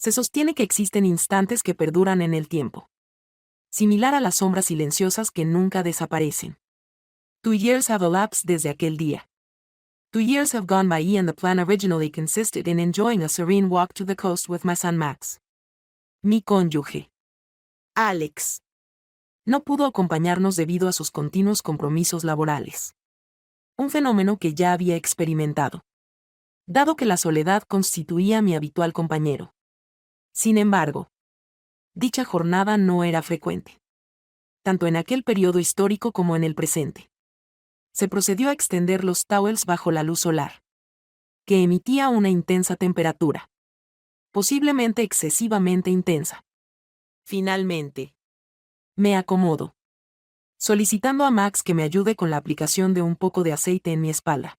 Se sostiene que existen instantes que perduran en el tiempo. Similar a las sombras silenciosas que nunca desaparecen. 2 years have elapsed desde aquel día. 2 years have gone by and the plan originally consisted in enjoying a serene walk to the coast with my son Max. Mi cónyuge, Alex, no pudo acompañarnos debido a sus continuos compromisos laborales. Un fenómeno que ya había experimentado. Dado que la soledad constituía mi habitual compañero. Sin embargo, dicha jornada no era frecuente. Tanto en aquel periodo histórico como en el presente. Se procedió a extender los towels bajo la luz solar, que emitía una intensa temperatura. Posiblemente excesivamente intensa. Finalmente, me acomodo, solicitando a Max que me ayude con la aplicación de un poco de aceite en mi espalda.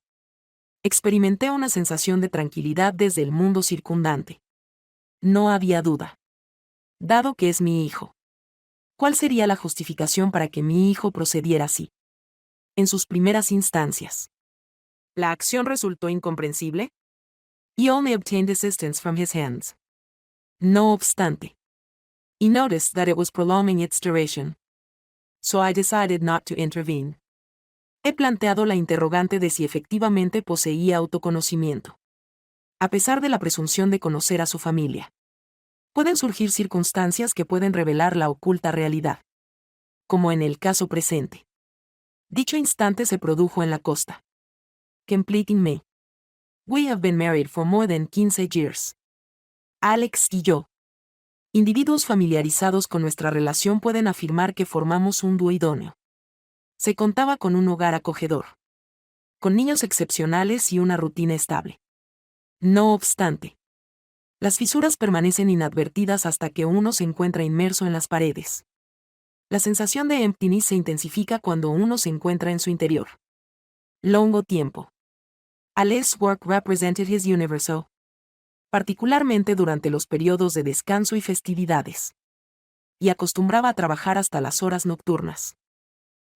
Experimenté una sensación de tranquilidad desde el mundo circundante. No había duda. Dado que es mi hijo. ¿Cuál sería la justificación para que mi hijo procediera así? En sus primeras instancias. ¿La acción resultó incomprensible? He only obtained assistance from his hands. No obstante. He noticed that it was prolonging its duration. So I decided not to intervene. He planteado la interrogante de si efectivamente poseía autoconocimiento. A pesar de la presunción de conocer a su familia. Pueden surgir circunstancias que pueden revelar la oculta realidad. Como en el caso presente. Dicho instante se produjo en la costa. Completing me. We have been married for more than 15 years. Alex y yo. Individuos familiarizados con nuestra relación pueden afirmar que formamos un dúo idóneo. Se contaba con un hogar acogedor. Con niños excepcionales y una rutina estable. No obstante, las fisuras permanecen inadvertidas hasta que uno se encuentra inmerso en las paredes. La sensación de emptiness se intensifica cuando uno se encuentra en su interior. Longo tiempo. Alex's work represented his universe, particularmente durante los periodos de descanso y festividades. Y acostumbraba a trabajar hasta las horas nocturnas.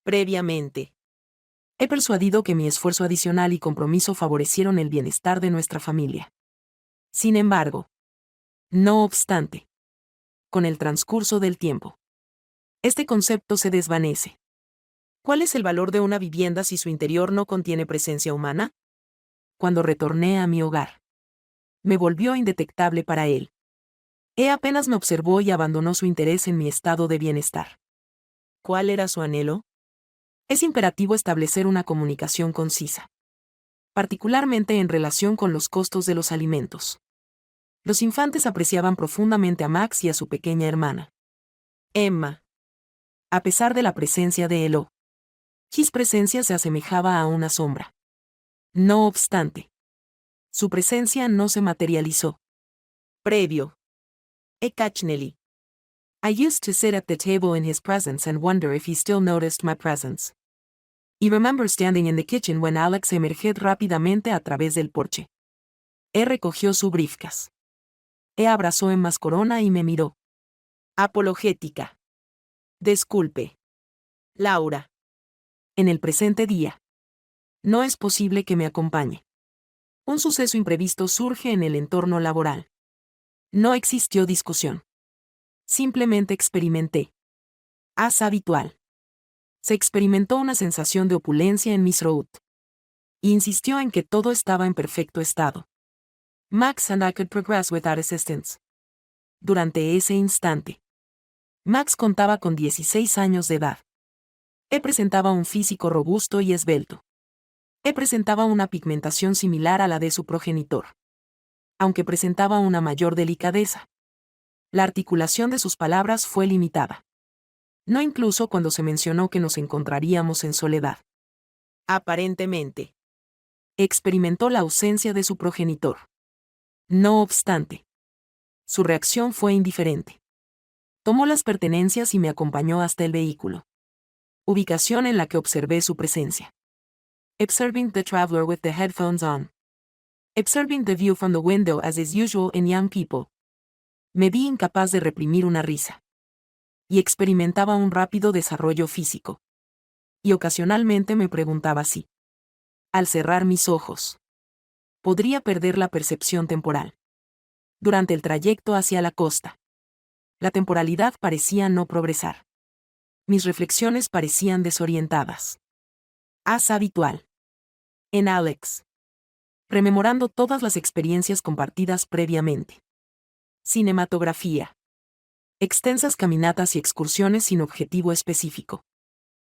Previamente, he persuadido que mi esfuerzo adicional y compromiso favorecieron el bienestar de nuestra familia. Sin embargo, no obstante, con el transcurso del tiempo, este concepto se desvanece. ¿Cuál es el valor de una vivienda si su interior no contiene presencia humana? Cuando retorné a mi hogar, me volvió indetectable para él. Apenas me observó y abandonó su interés en mi estado de bienestar. ¿Cuál era su anhelo? Es imperativo establecer una comunicación concisa. Particularmente en relación con los costos de los alimentos. Los infantes apreciaban profundamente a Max y a su pequeña hermana, Emma. A pesar de la presencia de Elo. His presencia se asemejaba a una sombra. No obstante, su presencia no se materializó. Previo. Occasionally. I used to sit at the table in his presence and wonder if he still noticed my presence. I remember standing in the kitchen when Alex emerged rápidamente a través del porche. Recogió su briefcase. Abrazó en más corona y me miró. Apologética. Disculpe. Laura. En el presente día. No es posible que me acompañe. Un suceso imprevisto surge en el entorno laboral. No existió discusión. Simplemente experimenté. As habitual. Se experimentó una sensación de opulencia en Miss Root. Insistió en que todo estaba en perfecto estado. Max and I could progress without assistance. Durante ese instante, Max contaba con 16 años de edad. Presentaba un físico robusto y esbelto. Presentaba una pigmentación similar a la de su progenitor. Aunque presentaba una mayor delicadeza. La articulación de sus palabras fue limitada. No incluso cuando se mencionó que nos encontraríamos en soledad. Aparentemente, experimentó la ausencia de su progenitor. No obstante, su reacción fue indiferente. Tomó las pertenencias y me acompañó hasta el vehículo. Ubicación en la que observé su presencia. Observing the traveler with the headphones on. Observing the view from the window as is usual in young people. Me vi incapaz de reprimir una risa. Y experimentaba un rápido desarrollo físico. Y ocasionalmente me preguntaba si, al cerrar mis ojos, podría perder la percepción temporal. Durante el trayecto hacia la costa, la temporalidad parecía no progresar. Mis reflexiones parecían desorientadas. As habitual. En Alex. Rememorando todas las experiencias compartidas previamente. Cinematografía. Extensas caminatas y excursiones sin objetivo específico.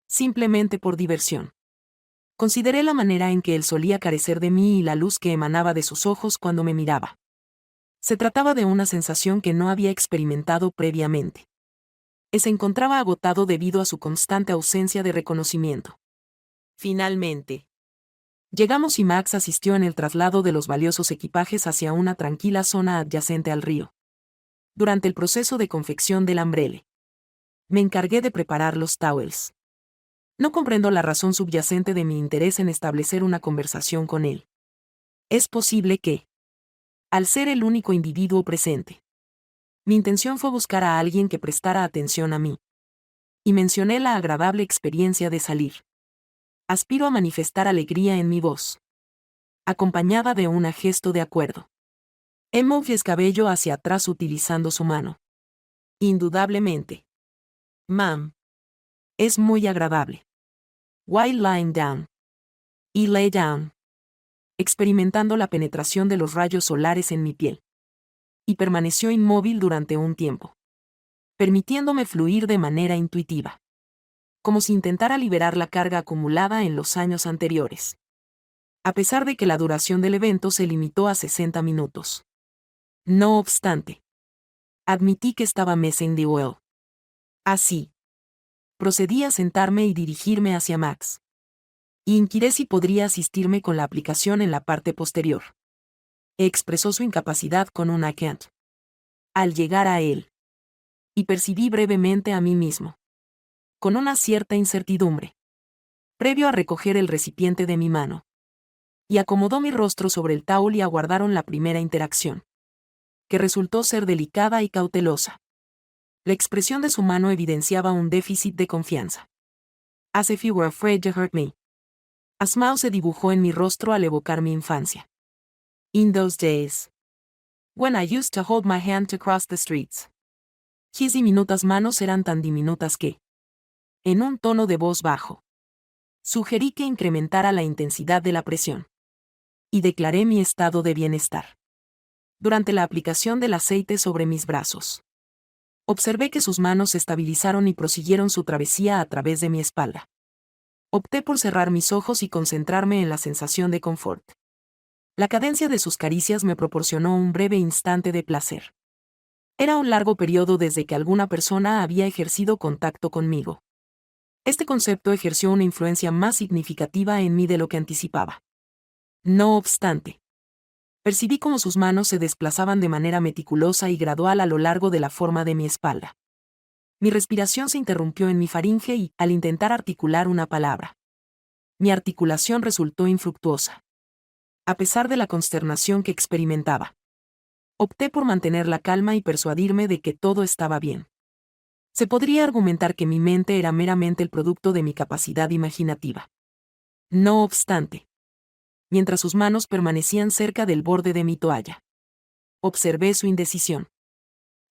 Simplemente por diversión. Consideré la manera en que él solía carecer de mí y la luz que emanaba de sus ojos cuando me miraba. Se trataba de una sensación que no había experimentado previamente. Se encontraba agotado debido a su constante ausencia de reconocimiento. Finalmente, llegamos y Max asistió en el traslado de los valiosos equipajes hacia una tranquila zona adyacente al río. Durante el proceso de confección del umbrelle, me encargué de preparar los towels. No comprendo la razón subyacente de mi interés en establecer una conversación con él. Es posible que, al ser el único individuo presente, mi intención fue buscar a alguien que prestara atención a mí. Y mencioné la agradable experiencia de salir. Aspiro a manifestar alegría en mi voz, acompañada de un gesto de acuerdo. Moví el cabello hacia atrás utilizando su mano. Indudablemente. Ma'am. Es muy agradable. While lying down. Y lay down. Experimentando la penetración de los rayos solares en mi piel. Y permaneció inmóvil durante un tiempo, permitiéndome fluir de manera intuitiva. Como si intentara liberar la carga acumulada en los años anteriores. A pesar de que la duración del evento se limitó a 60 minutos. No obstante, admití que estaba missing the well. Así, procedí a sentarme y dirigirme hacia Max. Y inquiré si podría asistirme con la aplicación en la parte posterior. Expresó su incapacidad con un I can't. Al llegar a él, y percibí brevemente a mí mismo. Con una cierta incertidumbre. Previo a recoger el recipiente de mi mano. Y acomodó mi rostro sobre el towel y aguardaron la primera interacción. Que resultó ser delicada y cautelosa. La expresión de su mano evidenciaba un déficit de confianza. As if you were afraid to hurt me. A smile se dibujó en mi rostro al evocar mi infancia. In those days. When I used to hold my hand to cross the streets. His diminutas manos eran tan diminutas que, en un tono de voz bajo, sugerí que incrementara la intensidad de la presión. Y declaré mi estado de bienestar. Durante la aplicación del aceite sobre mis brazos. Observé que sus manos se estabilizaron y prosiguieron su travesía a través de mi espalda. Opté por cerrar mis ojos y concentrarme en la sensación de confort. La cadencia de sus caricias me proporcionó un breve instante de placer. Era un largo periodo desde que alguna persona había ejercido contacto conmigo. Este concepto ejerció una influencia más significativa en mí de lo que anticipaba. No obstante, percibí cómo sus manos se desplazaban de manera meticulosa y gradual a lo largo de la forma de mi espalda. Mi respiración se interrumpió en mi faringe y, al intentar articular una palabra, mi articulación resultó infructuosa. A pesar de la consternación que experimentaba, opté por mantener la calma y persuadirme de que todo estaba bien. Se podría argumentar que mi mente era meramente el producto de mi capacidad imaginativa. No obstante, mientras sus manos permanecían cerca del borde de mi toalla, observé su indecisión.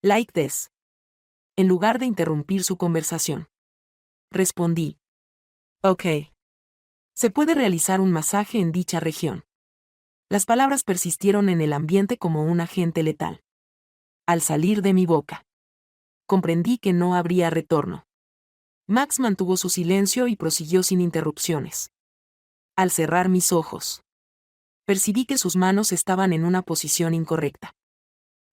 Like this. En lugar de interrumpir su conversación, respondí. Ok. Se puede realizar un masaje en dicha región. Las palabras persistieron en el ambiente como un agente letal. Al salir de mi boca, comprendí que no habría retorno. Max mantuvo su silencio y prosiguió sin interrupciones. Al cerrar mis ojos, percibí que sus manos estaban en una posición incorrecta.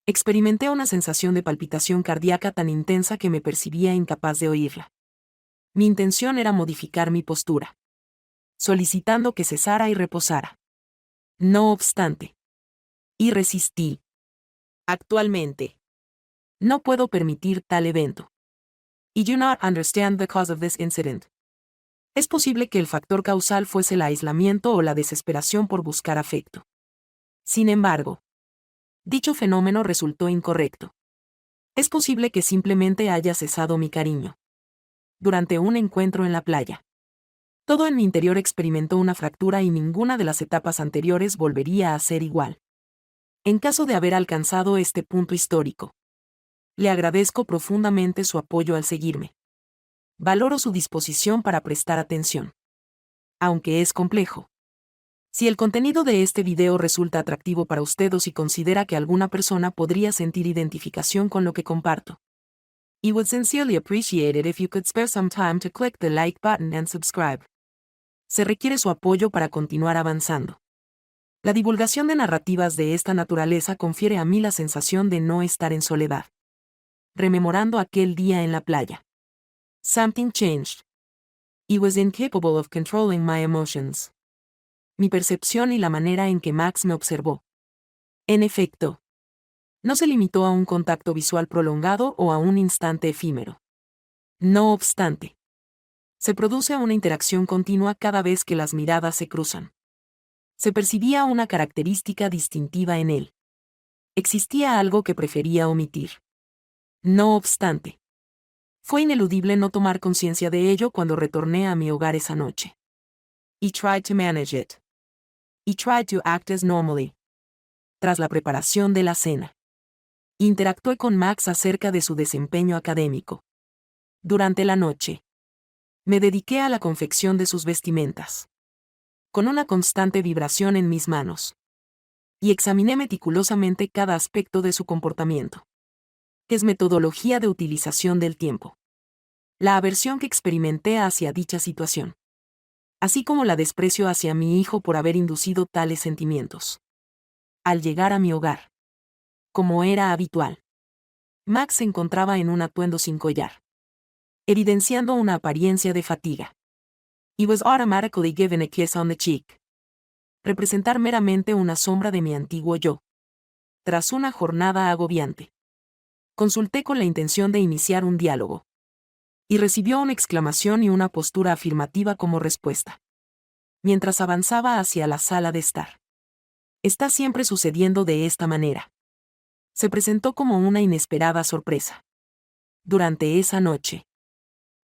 Experimenté una sensación de palpitación cardíaca tan intensa que me percibía incapaz de oírla. Mi intención era modificar mi postura, solicitando que cesara y reposara. No obstante, y resistí. Actualmente, no puedo permitir tal evento. I do not understand the cause of this incident. Es posible que el factor causal fuese el aislamiento o la desesperación por buscar afecto. Sin embargo, dicho fenómeno resultó incorrecto. Es posible que simplemente haya cesado mi cariño. Durante un encuentro en la playa. Todo en mi interior experimentó una fractura y ninguna de las etapas anteriores volvería a ser igual. En caso de haber alcanzado este punto histórico, le agradezco profundamente su apoyo al seguirme. Valoro su disposición para prestar atención. Aunque es complejo. Si el contenido de este video resulta atractivo para usted o si considera que alguna persona podría sentir identificación con lo que comparto, I would sincerely appreciate it if you could spare some time to click the like button and subscribe. Se requiere su apoyo para continuar avanzando. La divulgación de narrativas de esta naturaleza confiere a mí la sensación de no estar en soledad. Rememorando aquel día en la playa. Something changed. I was incapable of controlling my emotions. Mi percepción y la manera en que Max me observó. En efecto, no se limitó a un contacto visual prolongado o a un instante efímero. No obstante, se produce una interacción continua cada vez que las miradas se cruzan. Se percibía una característica distintiva en él. Existía algo que prefería omitir. No obstante, fue ineludible no tomar conciencia de ello cuando retorné a mi hogar esa noche. I tried to manage it. I tried to act as normally. Tras la preparación de la cena, interactué con Max acerca de su desempeño académico. Durante la noche, me dediqué a la confección de sus vestimentas, con una constante vibración en mis manos, y examiné meticulosamente cada aspecto de su comportamiento. Es metodología de utilización del tiempo. La aversión que experimenté hacia dicha situación, así como la desprecio hacia mi hijo por haber inducido tales sentimientos. Al llegar a mi hogar, como era habitual, Max se encontraba en un atuendo sin collar, evidenciando una apariencia de fatiga. He was automatically given a kiss on the cheek. Representar meramente una sombra de mi antiguo yo. Tras una jornada agobiante, consulté con la intención de iniciar un diálogo, y recibió una exclamación y una postura afirmativa como respuesta. Mientras avanzaba hacia la sala de estar. Está siempre sucediendo de esta manera. Se presentó como una inesperada sorpresa. Durante esa noche,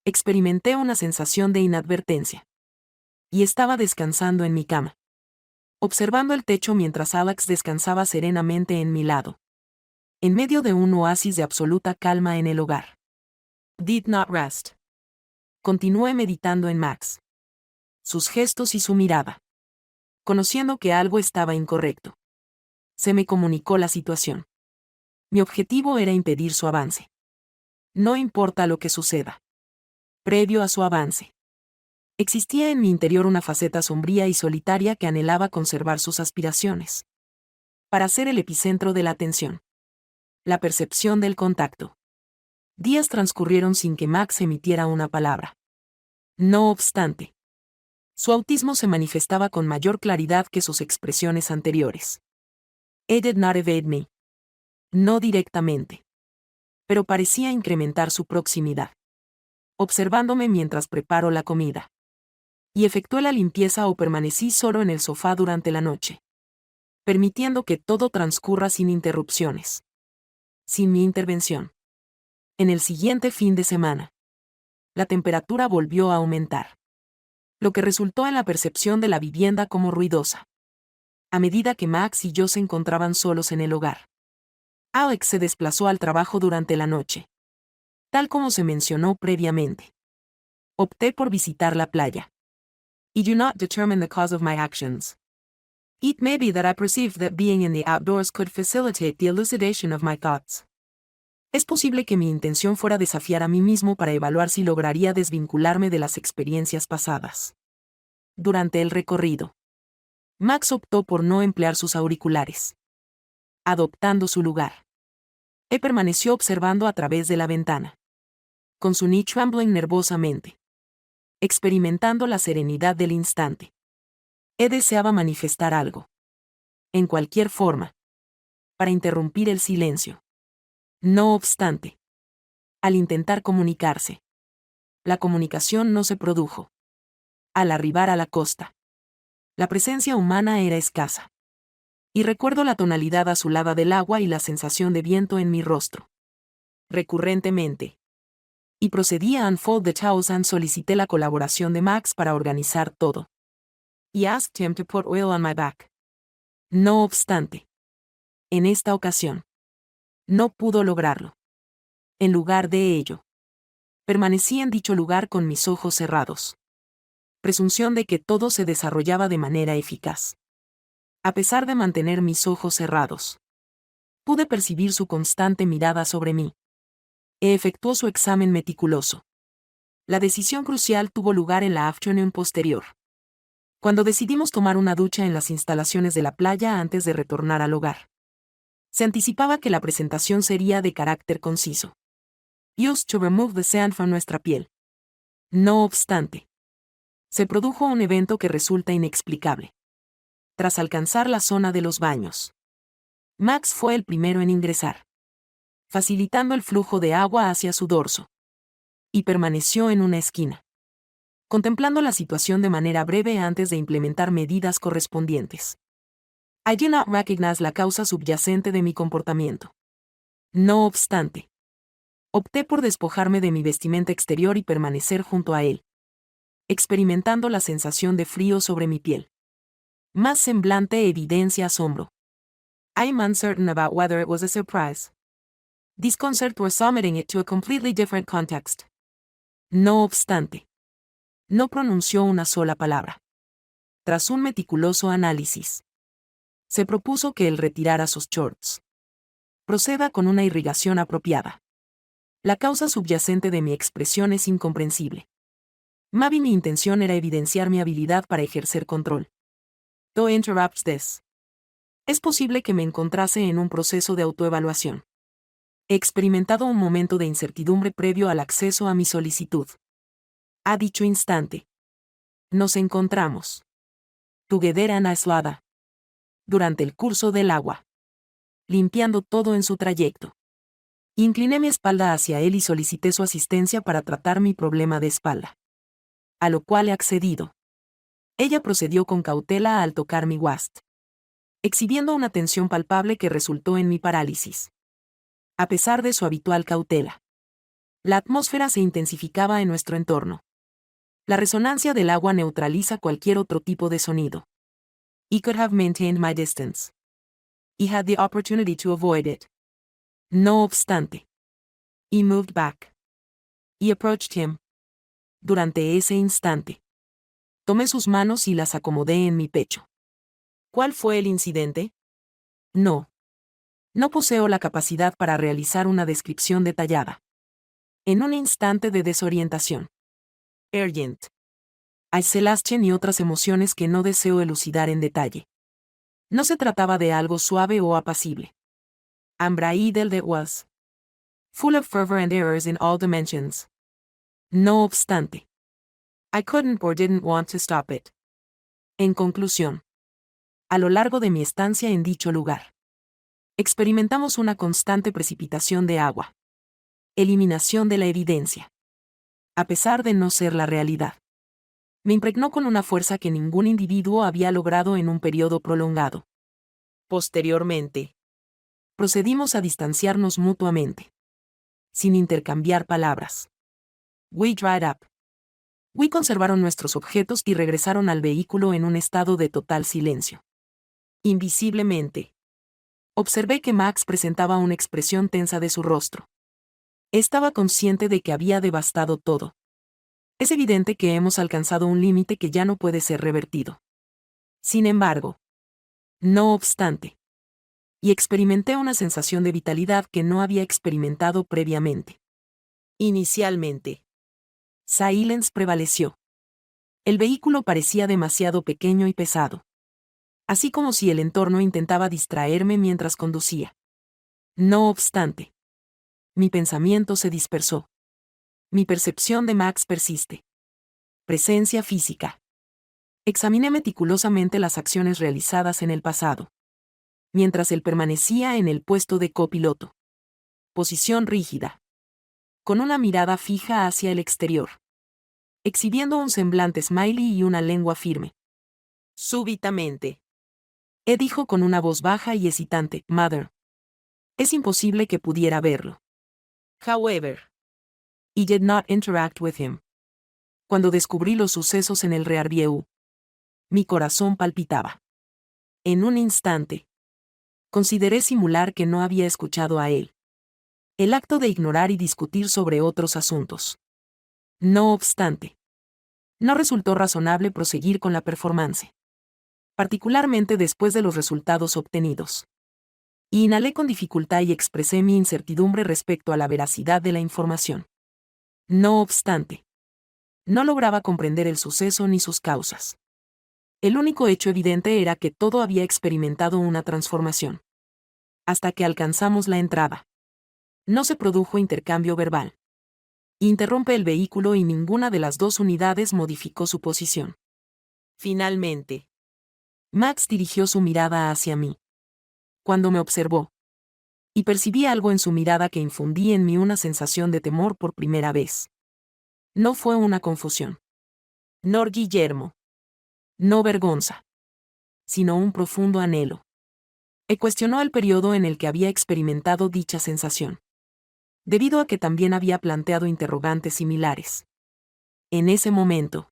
experimenté una sensación de inadvertencia. Y estaba descansando en mi cama, observando el techo mientras Alex descansaba serenamente en mi lado, en medio de un oasis de absoluta calma en el hogar. Did not rest. Continué meditando en Max, sus gestos y su mirada, conociendo que algo estaba incorrecto. Se me comunicó la situación. Mi objetivo era impedir su avance. No importa lo que suceda. Previo a su avance, existía en mi interior una faceta sombría y solitaria que anhelaba conservar sus aspiraciones. Para ser el epicentro de la atención. La percepción del contacto. Días transcurrieron sin que Max emitiera una palabra. No obstante, su autismo se manifestaba con mayor claridad que sus expresiones anteriores. He did not evade me. No directamente. Pero parecía incrementar su proximidad. Observándome mientras preparo la comida. Y efectué la limpieza o permanecí solo en el sofá durante la noche, permitiendo que todo transcurra sin interrupciones. Sin mi intervención. En el siguiente fin de semana, la temperatura volvió a aumentar, lo que resultó en la percepción de la vivienda como ruidosa. A medida que Max y yo se encontraban solos en el hogar, Alex se desplazó al trabajo durante la noche. Tal como se mencionó previamente. Opté por visitar la playa. I do not determine the cause of my actions. It may be that I perceived that being in the outdoors could facilitate the elucidation of my thoughts. Es posible que mi intención fuera desafiar a mí mismo para evaluar si lograría desvincularme de las experiencias pasadas. Durante el recorrido, Max optó por no emplear sus auriculares, adoptando su lugar. Él permaneció observando a través de la ventana, con su knee trembling nervosamente, experimentando la serenidad del instante. Él deseaba manifestar algo, en cualquier forma, para interrumpir el silencio. No obstante, al intentar comunicarse, la comunicación no se produjo. Al arribar a la costa, la presencia humana era escasa. Y recuerdo la tonalidad azulada del agua y la sensación de viento en mi rostro. Recurrentemente. Y procedí a unfold the towels and solicité la colaboración de Max para organizar todo. Y asked him to put oil on my back. No obstante, En esta ocasión, no pudo lograrlo. En lugar de ello, permanecí en dicho lugar con mis ojos cerrados. Presunción de que todo se desarrollaba de manera eficaz. A pesar de mantener mis ojos cerrados, pude percibir su constante mirada sobre mí. Efectuó su examen meticuloso. La decisión crucial tuvo lugar en la afternoon posterior, cuando decidimos tomar una ducha en las instalaciones de la playa antes de retornar al hogar. Se anticipaba que la presentación sería de carácter conciso. Used to remove the sand from nuestra piel. No obstante, se produjo un evento que resulta inexplicable. Tras alcanzar la zona de los baños, Max fue el primero en ingresar, facilitando el flujo de agua hacia su dorso, y permaneció en una esquina, contemplando la situación de manera breve antes de implementar medidas correspondientes. I do not recognize la causa subyacente de mi comportamiento. No obstante, opté por despojarme de mi vestimenta exterior y permanecer junto a él, experimentando la sensación de frío sobre mi piel. Más semblante evidencia asombro. I'm uncertain about whether it was a surprise, disconcert or submitting it to a completely different context. No obstante, no pronunció una sola palabra. Tras un meticuloso análisis, se propuso que él retirara sus shorts. Proceda con una irrigación apropiada. La causa subyacente de mi expresión es incomprensible. Maybe mi intención era evidenciar mi habilidad para ejercer control. Though interrupts this. Es posible que me encontrase en un proceso de autoevaluación. He experimentado un momento de incertidumbre previo al acceso a mi solicitud. A dicho instante, nos encontramos, together and aislada, durante el curso del agua, limpiando todo en su trayecto. Incliné mi espalda hacia él y solicité su asistencia para tratar mi problema de espalda, a lo cual he accedido. Ella procedió con cautela al tocar mi wast, exhibiendo una tensión palpable que resultó en mi parálisis. A pesar de su habitual cautela, la atmósfera se intensificaba en nuestro entorno. La resonancia del agua neutraliza cualquier otro tipo de sonido. I could have maintained my distance. I had the opportunity to avoid it. No obstante, I moved back. I approached him. Durante ese instante, tomé sus manos y las acomodé en mi pecho. ¿Cuál fue el incidente? No poseo la capacidad para realizar una descripción detallada. En un instante de desorientación. Urgent. Hay celastien y otras emociones que no deseo elucidar en detalle. No se trataba de algo suave o apacible. Ambraidel de was. Full of fervor and errors in all dimensions. No obstante, I couldn't or didn't want to stop it. En conclusión, a lo largo de mi estancia en dicho lugar, experimentamos una constante precipitación de agua. Eliminación de la evidencia. A pesar de no ser la realidad. Me impregnó con una fuerza que ningún individuo había logrado en un periodo prolongado. Posteriormente, procedimos a distanciarnos mutuamente, sin intercambiar palabras. We dried up. We conservaron nuestros objetos y regresaron al vehículo en un estado de total silencio. Invisiblemente, observé que Max presentaba una expresión tensa de su rostro. Estaba consciente de que había devastado todo. Es evidente que hemos alcanzado un límite que ya no puede ser revertido. Sin embargo, no obstante, y experimenté una sensación de vitalidad que no había experimentado previamente. Inicialmente, silence prevaleció. El vehículo parecía demasiado pequeño y pesado, así como si el entorno intentaba distraerme mientras conducía. No obstante, mi pensamiento se dispersó. Mi percepción de Max persiste. Presencia física. Examiné meticulosamente las acciones realizadas en el pasado, mientras él permanecía en el puesto de copiloto. Posición rígida. Con una mirada fija hacia el exterior. Exhibiendo un semblante smiley y una lengua firme. Súbitamente, dijo con una voz baja y hesitante, Mother. Es imposible que pudiera verlo. However, I did not interact with him. Cuando descubrí los sucesos en el rearview, mi corazón palpitaba. En un instante, Consideré simular que no había escuchado a él. El acto de ignorar y discutir sobre otros asuntos. No obstante, no resultó razonable proseguir con la performance, particularmente después de los resultados obtenidos. Inhalé con dificultad y expresé mi incertidumbre respecto a la veracidad de la información. No obstante, no lograba comprender el suceso ni sus causas. El único hecho evidente era que todo había experimentado una transformación. Hasta que alcanzamos la entrada. No se produjo intercambio verbal. Interrumpe el vehículo y ninguna de las dos unidades modificó su posición. Finalmente, Max dirigió su mirada hacia mí. Cuando me observó, y percibí algo en su mirada que infundía en mí una sensación de temor por primera vez. No fue una confusión. No Guillermo. No vergüenza. Sino un profundo anhelo. Cuestionó el periodo en el que había experimentado dicha sensación. Debido a que también había planteado interrogantes similares. En ese momento,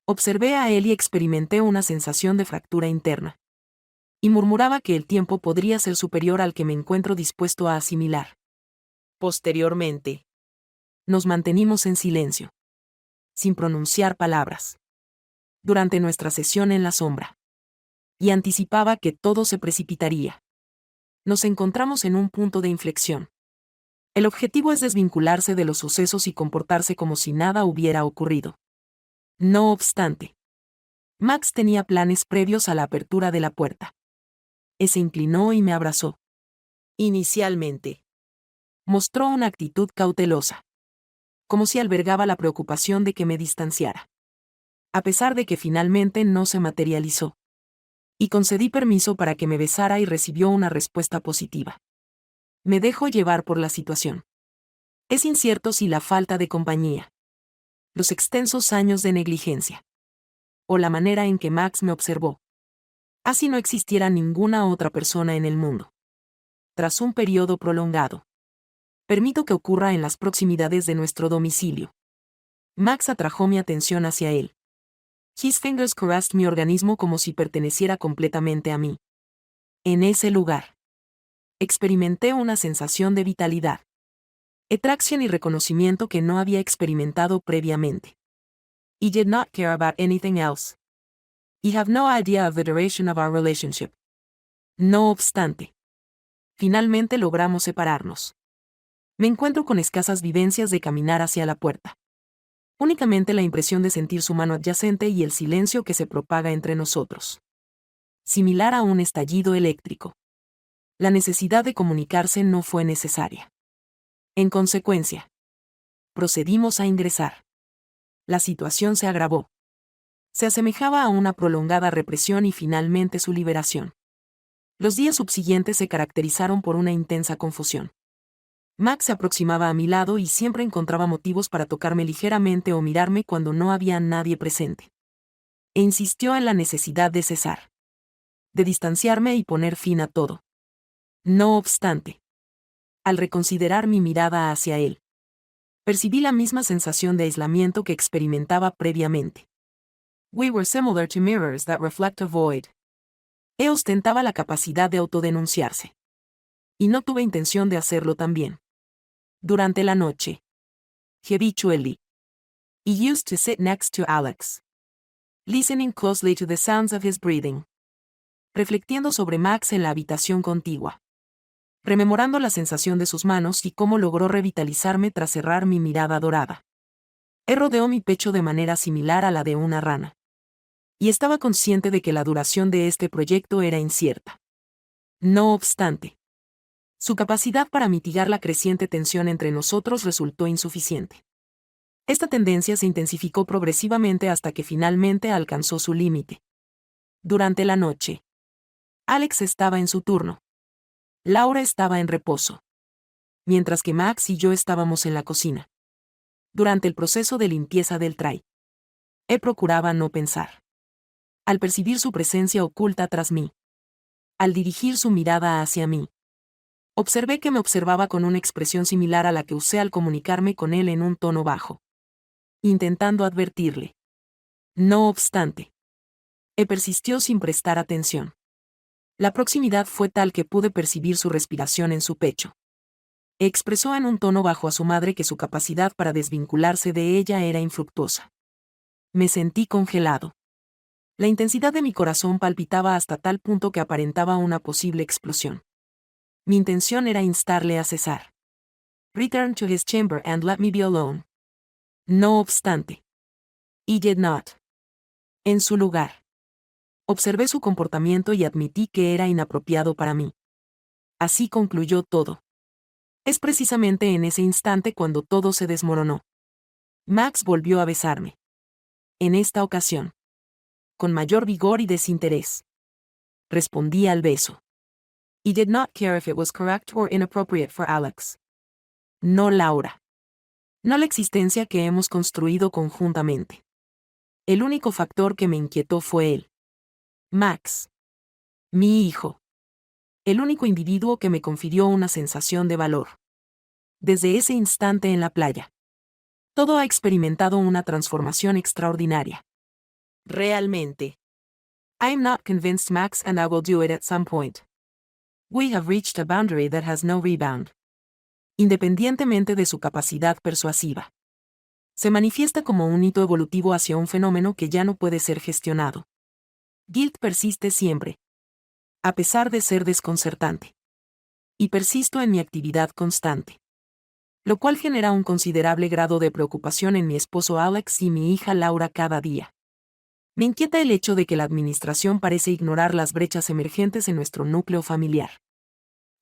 observé a él y experimenté una sensación de fractura interna. Y murmuraba que el tiempo podría ser superior al que me encuentro dispuesto a asimilar. Posteriormente, nos mantenimos en silencio, sin pronunciar palabras, durante nuestra sesión en la sombra. Y anticipaba que todo se precipitaría. Nos encontramos en un punto de inflexión. El objetivo es desvincularse de los sucesos y comportarse como si nada hubiera ocurrido. No obstante, Max tenía planes previos a la apertura de la puerta. Se inclinó y me abrazó. Inicialmente, mostró una actitud cautelosa, como si albergaba la preocupación de que me distanciara. A pesar de que finalmente no se materializó. Y concedí permiso para que me besara y recibió una respuesta positiva. Me dejo llevar por la situación. Es incierto si la falta de compañía, los extensos años de negligencia, o la manera en que Max me observó. Así no existiera ninguna otra persona en el mundo. Tras un periodo prolongado. Permito que ocurra en las proximidades de nuestro domicilio. Max atrajo mi atención hacia él. His fingers caressed mi organismo como si perteneciera completamente a mí. En ese lugar, experimenté una sensación de vitalidad. Atracción y reconocimiento que no había experimentado previamente. I did not care about anything else. I have no idea of the duration of our relationship. No obstante, finalmente logramos separarnos. Me encuentro con escasas vivencias de caminar hacia la puerta. Únicamente la impresión de sentir su mano adyacente y el silencio que se propaga entre nosotros. Similar a un estallido eléctrico. La necesidad de comunicarse no fue necesaria. En consecuencia, procedimos a ingresar. La situación se agravó. Se asemejaba a una prolongada represión y finalmente su liberación. Los días subsiguientes se caracterizaron por una intensa confusión. Max se aproximaba a mi lado y siempre encontraba motivos para tocarme ligeramente o mirarme cuando no había nadie presente. Insistió en la necesidad de cesar. De distanciarme y poner fin a todo. No obstante, al reconsiderar mi mirada hacia él, percibí la misma sensación de aislamiento que experimentaba previamente. We were similar to mirrors that reflect a void. Ostentaba la capacidad de autodenunciarse. Y no tuve intención de hacerlo también. Durante la noche, habitually, I used to sit next to Alex, listening closely to the sounds of his breathing. Reflectiendo sobre Max en la habitación contigua. Rememorando la sensación de sus manos y cómo logró revitalizarme tras cerrar mi mirada dorada. Rodeó mi pecho de manera similar a la de una rana. Y estaba consciente de que la duración de este proyecto era incierta. No obstante, su capacidad para mitigar la creciente tensión entre nosotros resultó insuficiente. Esta tendencia se intensificó progresivamente hasta que finalmente alcanzó su límite. Durante la noche, Alex estaba en su turno. Laura estaba en reposo. Mientras que Max y yo estábamos en la cocina. Durante el proceso de limpieza del tray. Procuraba no pensar. Al percibir su presencia oculta tras mí. Al dirigir su mirada hacia mí. Observé que me observaba con una expresión similar a la que usé al comunicarme con él en un tono bajo. Intentando advertirle. No obstante. Persistió sin prestar atención. La proximidad fue tal que pude percibir su respiración en su pecho. Expresó en un tono bajo a su madre que su capacidad para desvincularse de ella era infructuosa. Me sentí congelado. La intensidad de mi corazón palpitaba hasta tal punto que aparentaba una posible explosión. Mi intención era instarle a cesar. Return to his chamber and let me be alone. No obstante. He did not. En su lugar. Observé su comportamiento y admití que era inapropiado para mí. Así concluyó todo. Es precisamente en ese instante cuando todo se desmoronó. Max volvió a besarme. En esta ocasión. Con mayor vigor y desinterés. Respondí al beso. He did not care if it was correct or inappropriate for Alex. No Laura. No la existencia que hemos construido conjuntamente. El único factor que me inquietó fue él. Max. Mi hijo. El único individuo que me confirió una sensación de valor. Desde ese instante en la playa. Todo ha experimentado una transformación extraordinaria. Realmente. I am not convinced, Max, and I will do it at some point. We have reached a boundary that has no rebound. Independientemente de su capacidad persuasiva. Se manifiesta como un hito evolutivo hacia un fenómeno que ya no puede ser gestionado. Guilt persiste siempre. A pesar de ser desconcertante. Y persisto en mi actividad constante. Lo cual genera un considerable grado de preocupación en mi esposo Alex y mi hija Laura cada día. Me inquieta el hecho de que la administración parece ignorar las brechas emergentes en nuestro núcleo familiar.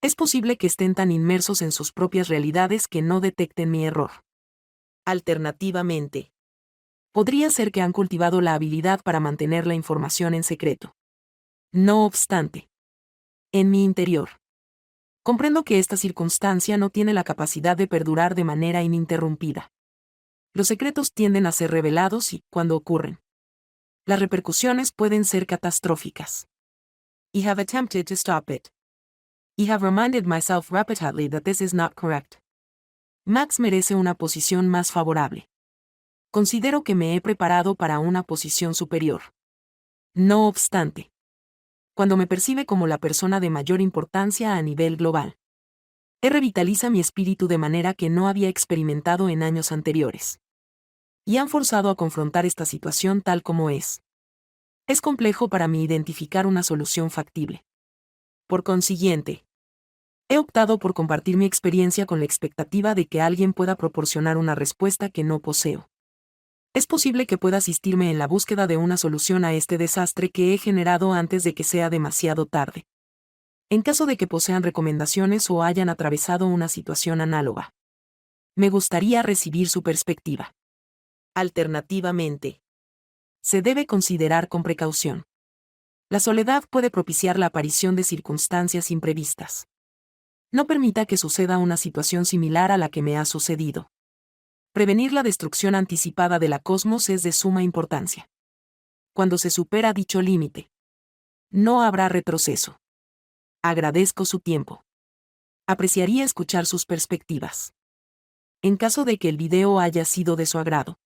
Es posible que estén tan inmersos en sus propias realidades que no detecten mi error. Alternativamente, podría ser que han cultivado la habilidad para mantener la información en secreto. No obstante, en mi interior, comprendo que esta circunstancia no tiene la capacidad de perdurar de manera ininterrumpida. Los secretos tienden a ser revelados y, cuando ocurren, las repercusiones pueden ser catastróficas. I have attempted to stop it. I have reminded myself repeatedly that this is not correct. Max merece una posición más favorable. Considero que me he preparado para una posición superior. No obstante, cuando me percibe como la persona de mayor importancia a nivel global, revitaliza mi espíritu de manera que no había experimentado en años anteriores. Y han forzado a confrontar esta situación tal como es. Es complejo para mí identificar una solución factible. Por consiguiente, he optado por compartir mi experiencia con la expectativa de que alguien pueda proporcionar una respuesta que no poseo. Es posible que pueda asistirme en la búsqueda de una solución a este desastre que he generado antes de que sea demasiado tarde. En caso de que posean recomendaciones o hayan atravesado una situación análoga, me gustaría recibir su perspectiva. Alternativamente, se debe considerar con precaución. La soledad puede propiciar la aparición de circunstancias imprevistas. No permita que suceda una situación similar a la que me ha sucedido. Prevenir la destrucción anticipada de la cosmos es de suma importancia. Cuando se supera dicho límite, no habrá retroceso. Agradezco su tiempo. Apreciaría escuchar sus perspectivas. En caso de que el video haya sido de su agrado,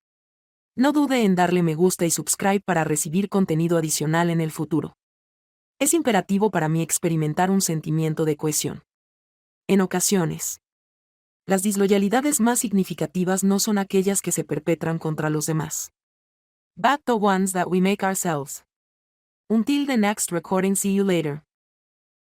no dude en darle me gusta y subscribe para recibir contenido adicional en el futuro. Es imperativo para mí experimentar un sentimiento de cohesión. En ocasiones, las disloyalidades más significativas no son aquellas que se perpetran contra los demás, but the ones that we make ourselves. Until the next recording, see you later.